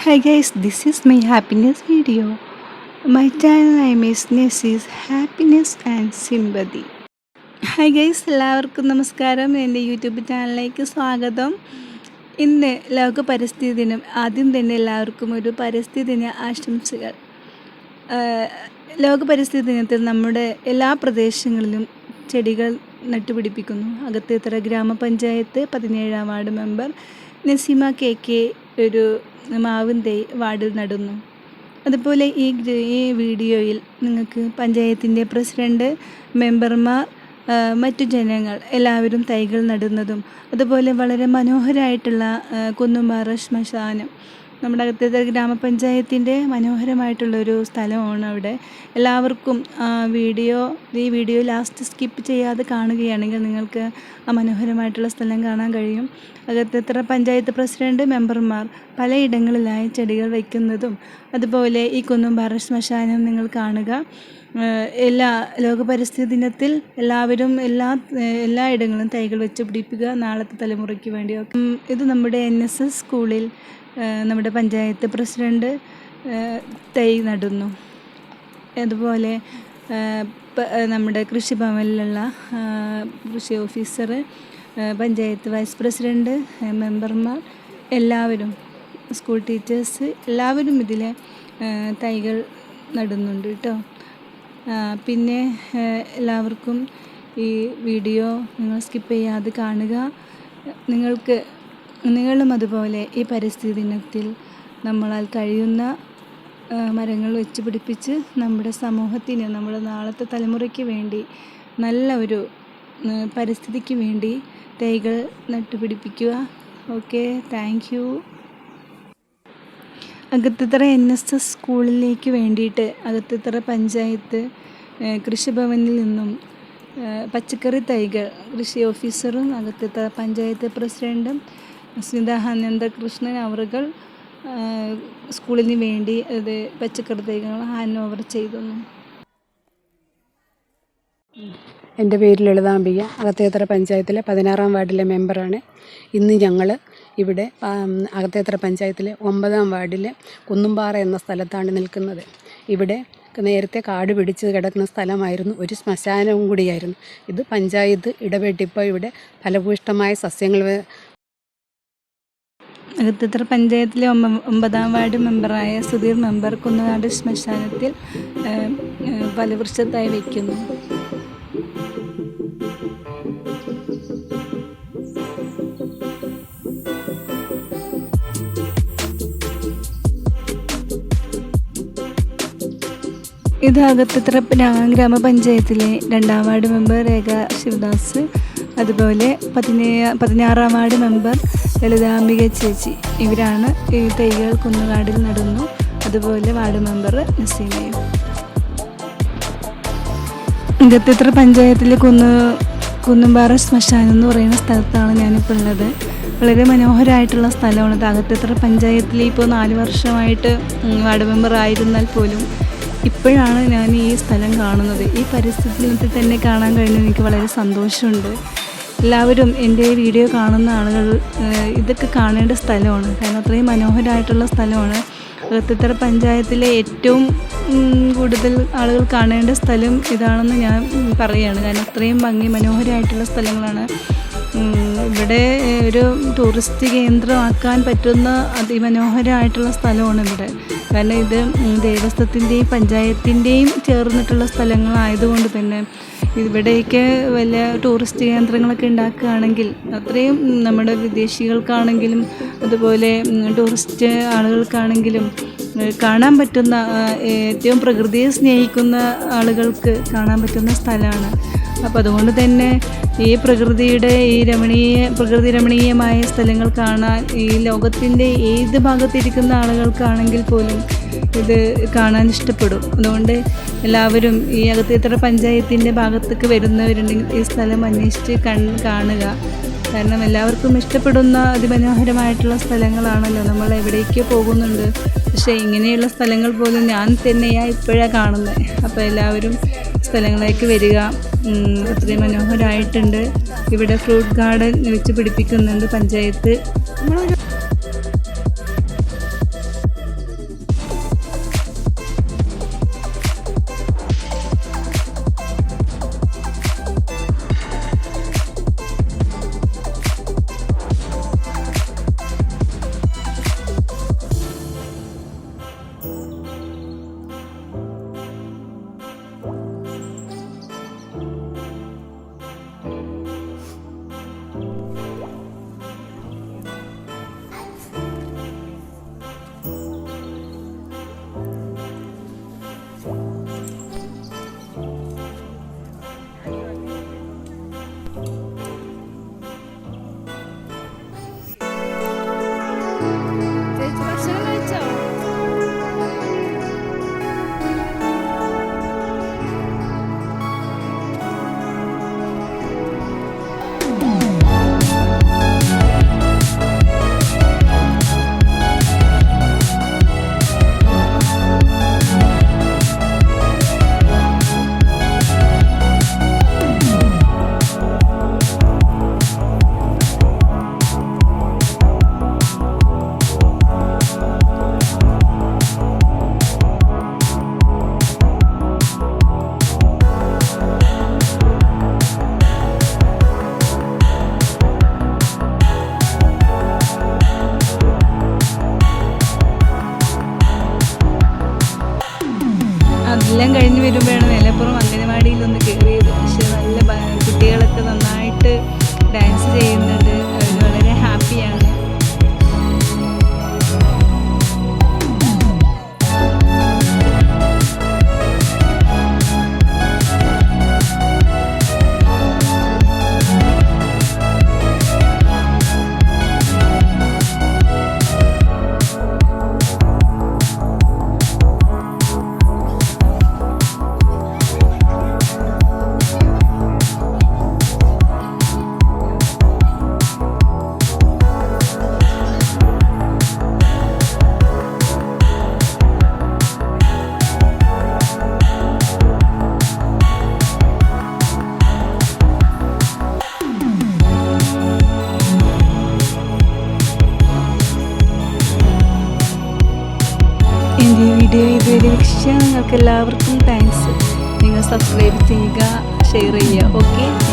Hi guys, this is my happiness video. My channel name is Nessy's Happiness and Sympathy. Hi guys, എല്ലാവർക്കും നമസ്കാരം. എൻ്റെ YouTube ചാനലിലേക്ക് സ്വാഗതം. ഇന്ന് ലോക പരിസ്ഥിതി ദിനം. ആദ്യം തന്നെ എല്ലാവർക്കും ഒരു പരിസ്ഥിതി ദിന ആശംസകൾ. ലോക പരിസ്ഥിതി ദിനത്തിൽ നമ്മുടെ എല്ലാ പ്രദേശങ്ങളിലും ചെടികൾ നട്ടുപിടിപ്പിക്കുന്നു. അകത്തേത്തറ ഗ്രാമപഞ്ചായത്ത് 17-ാം വാർഡ് മെമ്പർ നസീമ കെ ഒരു മാവിൻ തൈ വാർഡിൽ നടുന്നു. അതുപോലെ ഈ വീഡിയോയിൽ നിങ്ങൾക്ക് പഞ്ചായത്തിൻ്റെ പ്രസിഡൻറ്റ്, മെമ്പർമാർ, മറ്റു ജനങ്ങൾ എല്ലാവരും തൈകൾ നടുന്നതും, അതുപോലെ വളരെ മനോഹരമായിട്ടുള്ള കുന്നുംപാറ ശ്മശാനം, നമ്മുടെ അകത്തേത്തറ ഗ്രാമപഞ്ചായത്തിൻ്റെ മനോഹരമായിട്ടുള്ളൊരു സ്ഥലമാണ് അവിടെ. എല്ലാവർക്കും ഈ വീഡിയോ ലാസ്റ്റ് സ്കിപ്പ് ചെയ്യാതെ കാണുകയാണെങ്കിൽ നിങ്ങൾക്ക് ആ മനോഹരമായിട്ടുള്ള സ്ഥലം കാണാൻ കഴിയും. അകത്തേത്തറ പഞ്ചായത്ത് പ്രസിഡൻറ്റ്, മെമ്പർമാർ പലയിടങ്ങളിലായി ചെടികൾ വയ്ക്കുന്നതും, അതുപോലെ ഈ കുന്നുംപാറ ശ്മശാനം നിങ്ങൾ കാണുക. ലോക പരിസ്ഥിതി ദിനത്തിൽ എല്ലാവരും എല്ലായിടങ്ങളും തൈകൾ വെച്ച് പിടിപ്പിക്കുക, നാളത്തെ തലമുറയ്ക്ക് വേണ്ടി. ഇത് നമ്മുടെ NSS സ്കൂളിൽ നമ്മുടെ പഞ്ചായത്ത് പ്രസിഡൻറ്റ് തൈ നടുന്നു. അതുപോലെ നമ്മുടെ കൃഷിഭവനിലുള്ള കൃഷി ഓഫീസർ, പഞ്ചായത്ത് വൈസ് പ്രസിഡൻറ്റ്, മെമ്പർമാർ എല്ലാവരും, സ്കൂൾ ടീച്ചേഴ്സ് എല്ലാവരും ഇതിൽ തൈകൾ നടുന്നുണ്ട് കേട്ടോ. പിന്നെ എല്ലാവർക്കും ഈ വീഡിയോ നിങ്ങൾ സ്കിപ്പ് ചെയ്യാതെ കാണുക. നിങ്ങളും അതുപോലെ ഈ പരിസ്ഥിതി ദിനത്തിൽ നമ്മളാൽ കഴിയുന്ന മരങ്ങൾ വെച്ച് പിടിപ്പിച്ച് നമ്മുടെ സമൂഹത്തിന്, നമ്മുടെ നാളത്തെ തലമുറയ്ക്ക് വേണ്ടി, നല്ല ഒരു പരിസ്ഥിതിക്ക് വേണ്ടി തൈകൾ നട്ടുപിടിപ്പിക്കുക. Okay, thank you. Akathethara NSS സ്കൂളിലേക്ക് വേണ്ടിയിട്ട് അകത്തേത്തറ പഞ്ചായത്ത് കൃഷിഭവനിൽ നിന്നും പച്ചക്കറി തൈകൾ കൃഷി ഓഫീസറും അകത്തേത്തറ പഞ്ചായത്ത് പ്രസിഡൻറ്റും സ്മിത ആനന്ദകൃഷ്ണൻ അവറുകൾ സ്കൂളിന് വേണ്ടി പച്ചക്കറി തൈകൾ ഹാൻഡ് ഓവർ ചെയ്തു. എൻ്റെ പേര് ലളിതാംബിക, അകത്തേത്തറ പഞ്ചായത്തിലെ 16-ാം വാർഡിലെ മെമ്പറാണ്. ഇന്ന് ഞങ്ങൾ ഇവിടെ അകത്തേത്തറ പഞ്ചായത്തിലെ 9-ാം വാർഡിലെ കുന്നുംപാറ എന്ന സ്ഥലത്താണ് നിൽക്കുന്നത്. ഇവിടെ നേരത്തെ കാട് പിടിച്ച് കിടക്കുന്ന സ്ഥലമായിരുന്നു, ഒരു ശ്മശാനവും കൂടിയായിരുന്നു. ഇത് പഞ്ചായത്ത് ഇടപെട്ടിപ്പോൾ ഇവിടെ ഫലഭൂയിഷ്ടമായ സസ്യങ്ങൾ. അകത്തേത്തറ പഞ്ചായത്തിലെ 9-ാം വാർഡ് മെമ്പറായ സുധീർ മെമ്പർ കുന്നുകാട് ശ്മശാനത്തിൽ ഫലവൃക്ഷത്തായി വയ്ക്കുന്നു. ഇത് അകത്തേത്തറ ഗ്രാമപഞ്ചായത്തിലെ 2-ാം വാർഡ് മെമ്പർ രേഖ ശിവദാസ്, അതുപോലെ 16-ാം വാർഡ് മെമ്പർ ലളിതാംബിക ചേച്ചി, ഇവരാണ് ഈ തൈകൾ കുന്നുകാടിൽ നടുന്നു. അതുപോലെ വാർഡ് മെമ്പർ നസീമയും. അകത്തേത്തറ പഞ്ചായത്തിലെ കുന്നുംപാറ ശ്മശാനം എന്ന് പറയുന്ന സ്ഥലത്താണ് ഞാനിപ്പോൾ ഉള്ളത്. വളരെ മനോഹരമായിട്ടുള്ള സ്ഥലമാണ്. അകത്തേത്തറ പഞ്ചായത്തിൽ ഇപ്പോൾ 4 വർഷമായിട്ട് വാർഡ് മെമ്പർ ആയിരുന്നാൽ പോലും ഇപ്പോഴാണ് ഞാൻ ഈ സ്ഥലം കാണുന്നത്. ഈ പരിസ്ഥിതി ദിനത്തിൽ തന്നെ കാണാൻ കഴിഞ്ഞത് എനിക്ക് വളരെ സന്തോഷമുണ്ട്. എല്ലാവരും എൻ്റെ വീഡിയോ കാണുന്ന ആളുകൾ ഇതൊക്കെ കാണേണ്ട സ്ഥലമാണ്, കാരണം അത്രയും മനോഹരമായിട്ടുള്ള സ്ഥലമാണ്. അകത്തേത്തറ പഞ്ചായത്തിലെ ഏറ്റവും കൂടുതൽ ആളുകൾ കാണേണ്ട സ്ഥലം ഇതാണെന്ന് ഞാൻ പറയുകയാണ്, കാരണം അത്രയും മനോഹരമായിട്ടുള്ള സ്ഥലങ്ങളാണ്. ഇവിടെ ഒരു ടൂറിസ്റ്റ് കേന്ദ്രമാക്കാൻ പറ്റുന്ന അതിമനോഹരമായിട്ടുള്ള സ്ഥലമാണ് ഇവിടെ. കാരണം ഇത് ദേവസ്വത്തിൻ്റെയും പഞ്ചായത്തിൻ്റെയും ചേർന്നിട്ടുള്ള സ്ഥലങ്ങളായതുകൊണ്ട് തന്നെ ഇവിടേക്ക് വലിയ ടൂറിസ്റ്റ് കേന്ദ്രങ്ങളൊക്കെ ഉണ്ടാക്കുകയാണെങ്കിൽ അത്രയും നമ്മുടെ വിദേശികൾക്കാണെങ്കിലും അതുപോലെ ടൂറിസ്റ്റ് ആളുകൾക്കാണെങ്കിലും കാണാൻ പറ്റുന്ന, ഏറ്റവും പ്രകൃതിയെ സ്നേഹിക്കുന്ന ആളുകൾക്ക് കാണാൻ പറ്റുന്ന സ്ഥലമാണ്. അപ്പോൾ അതുകൊണ്ട് തന്നെ ഈ പ്രകൃതി രമണീയമായ സ്ഥലങ്ങൾ കാണാൻ ഈ ലോകത്തിൻ്റെ ഏത് ഭാഗത്തിരിക്കുന്ന ആളുകൾക്കാണെങ്കിൽ പോലും ഇത് കാണാൻ ഇഷ്ടപ്പെടും. അതുകൊണ്ട് എല്ലാവരും ഈ അകത്തേത്തറ പഞ്ചായത്തിൻ്റെ ഭാഗത്തേക്ക് വരുന്നവരുണ്ടെങ്കിൽ ഈ സ്ഥലം അന്വേഷിച്ച് കാണുക. കാരണം എല്ലാവർക്കും ഇഷ്ടപ്പെടുന്ന അതിമനോഹരമായിട്ടുള്ള സ്ഥലങ്ങളാണല്ലോ. നമ്മൾ എവിടേക്കോ പോകുന്നുണ്ട്, പക്ഷേ ഇങ്ങനെയുള്ള സ്ഥലങ്ങൾ പോലും ഞാൻ തന്നെയാണ് ഇപ്പോഴാണ് കാണുന്നത്. അപ്പോൾ എല്ലാവരും സ്ഥലങ്ങളിലേക്ക് വരിക. അത്രയും മനോഹരമായിട്ടുണ്ട്. ഇവിടെ ഫ്രൂട്ട് ഗാർഡൻ വെച്ച് പിടിപ്പിക്കുന്നുണ്ട് പഞ്ചായത്ത്. എല്ലാം കഴിഞ്ഞ് വരുമ്പോഴാണ് നിലപ്പുറം അംഗനവാടിയിലൊന്ന് കയറിയത്. പക്ഷേ നല്ല കുട്ടികളൊക്കെ നന്നായിട്ട് ഡാൻസ് ചെയ്യുന്നുണ്ട്, അവർ വളരെ ഹാപ്പിയാണ്. എൻ്റെ വീഡിയോ ഇതുവരെ വീക്ഷിച്ച നിങ്ങൾക്ക് എല്ലാവർക്കും താങ്ക്സ്. നിങ്ങൾ സബ്സ്ക്രൈബ് ചെയ്യുക, ഷെയർ ചെയ്യുക. ഓക്കെ.